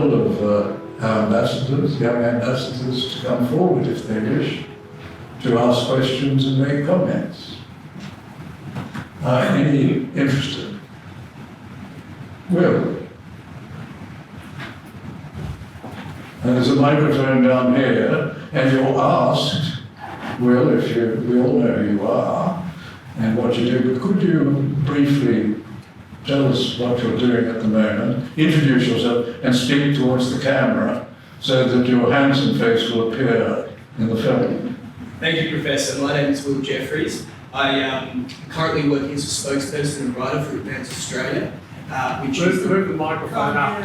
several of our ambassadors, young ambassadors, to come forward if they wish, to ask questions and make comments. Any interested? Will? And there's a microphone down here, and you're asked, Will, we all know who you are and what you do, but could you briefly tell us what you're doing at the moment, introduce yourself and speak towards the camera so that your handsome face will appear in the film. Thank you, Professor. My name is Will Jefferies. I am currently working as a spokesperson and writer for Advance Australia, which is... Move the microphone up.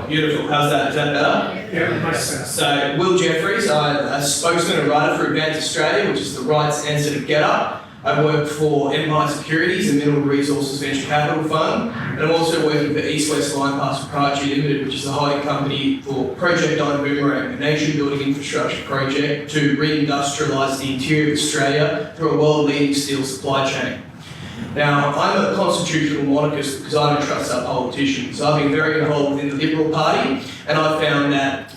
Beautiful. How's that? Is that better? Yeah, makes sense. So, Will Jefferies, I'm a spokesman and writer for Advance Australia, which is the rights answer to Get Up. I work for Empire Securities, a mineral resources venture capital fund, and I'm also working for East West Line Pass Proprietary Limited, which is a holding company for Project Iron Boomerang, a nation-building infrastructure project to re-industrialise the interior of Australia through a world-leading steel supply chain. Now, I'm a constitutional monarchist because I don't trust our politicians. So I've been very involved in the Liberal Party, and I've found that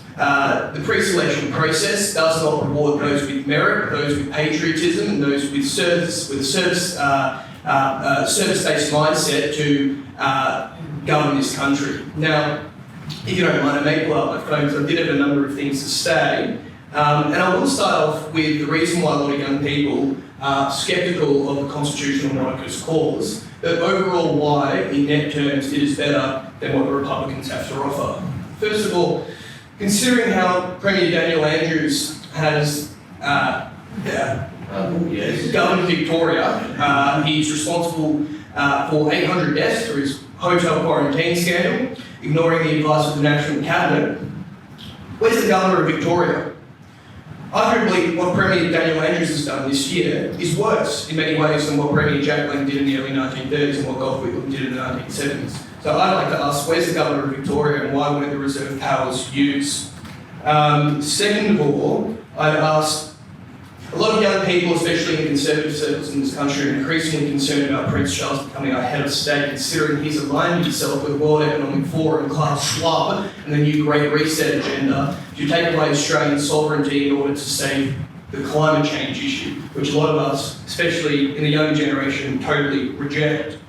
the pre-selection process does not reward those with merit, those with patriotism, and those with service-based mindset to govern this country. Now, if you don't mind, I may pull up my phone because I did have a number of things to say. And I will start off with the reason why a lot of young people are sceptical of the constitutional monarchist cause, but overall why, in net terms, it is better than what the Republicans have to offer. First of all, considering how Premier Daniel Andrews has governed Victoria, he's responsible for 800 deaths through his hotel quarantine scandal, ignoring the advice of the National Cabinet. Where's the Governor of Victoria? Arguably, what Premier Daniel Andrews has done this year is worse in many ways than what Premier Jack Lang did in the early 1930s and what Gough Whitlam did in the 1970s. So I'd like to ask, where's the Governor of Victoria and why weren't the reserve powers used? Second of all, I'd ask, a lot of young people, especially in conservative circles in this country, are increasingly concerned about Prince Charles becoming our head of state, considering he's aligned himself with World Economic Forum, Klaus Schwab, and the new Great Reset agenda to take away Australian sovereignty in order to save the climate change issue, which a lot of us, especially in the younger generation, totally reject.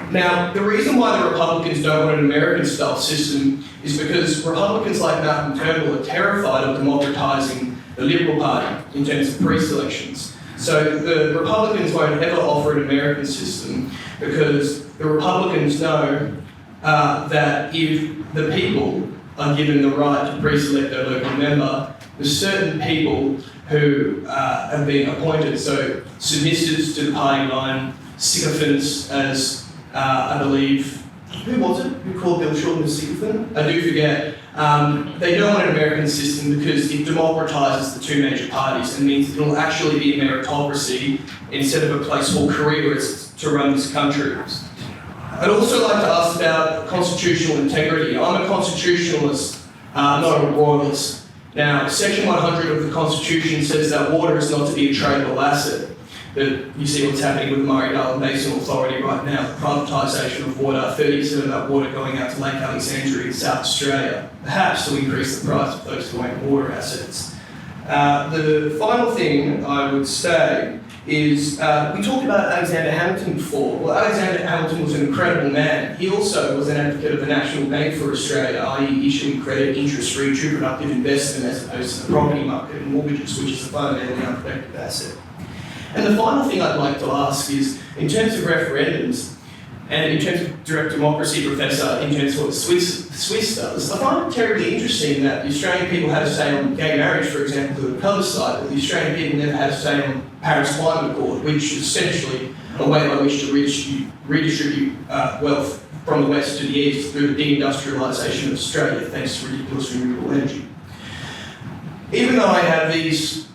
Now, the reason why the Republicans don't want an American-style system is because Republicans like Malcolm Turnbull are terrified of democratising the Liberal Party in terms of pre-selections. So the Republicans won't ever offer an American system because the Republicans know that if the people are given the right to pre-select their local member, there's certain people who have been appointed, so submissives to the party line, sycophants, as I believe, who was it? Who called Bill Shorten a sycophant? I do forget. They don't want an American system because it democratises the two major parties and means it'll actually be a meritocracy instead of a place for careerists to run this country. I'd also like to ask about constitutional integrity. I'm a constitutionalist, not a royalist. Now, Section 100 of the Constitution says that water is not to be a tradable asset. But you see what's happening with the Murray-Darling Basin Authority right now, the privatisation of water, 30% of that water going out to Lake Alexandria in South Australia, perhaps to increase the price of those glowing water assets. The final thing I would say is, we talked about Alexander Hamilton before. Well, Alexander Hamilton was an incredible man. He also was an advocate of the National Bank for Australia, i.e. issuing credit interest-free true productive investment as opposed to the property market and mortgages, which is a fundamentally unprotected asset. And the final thing I'd like to ask is, in terms of referendums, and in terms of direct democracy, Professor, in terms of what the Swiss does, I find it terribly interesting that the Australian people had a say on gay marriage, for example, to the plebiscite, but the Australian people never had a say on Paris Climate Accord, which is essentially a way by which to redistribute wealth from the west to the east through the deindustrialisation of Australia, thanks to ridiculous renewable energy. Even though I have these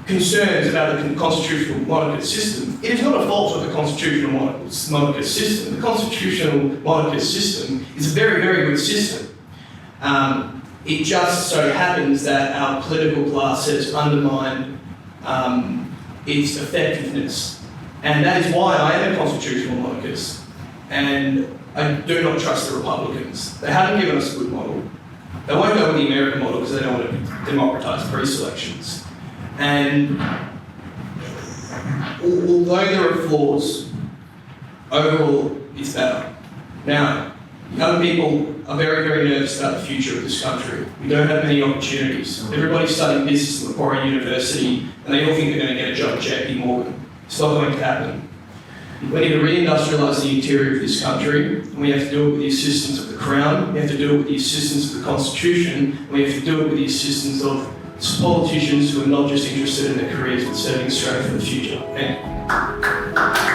concerns about the constitutional monarchist system, it is not a fault of the constitutional monarchist system. The constitutional monarchist system is a very, very good system. It just so happens that our political class has undermined its effectiveness. And that is why I am a constitutional monarchist. And I do not trust the Republicans. They haven't given us a good model. They won't go with the American model because they don't want to democratise pre-selections. And although there are flaws, overall it's better. Now, young people are very, very nervous about the future of this country. We don't have many opportunities. Everybody's studying business at Macquarie University and they all think they're going to get a job at JP Morgan. It's not going to happen. We need to reindustrialise the interior of this country, and we have to do it with the assistance of the Crown, we have to do it with the assistance of the Constitution, and we have to do it with the assistance of politicians who are not just interested in their careers but serving Australia for the future. Thank you.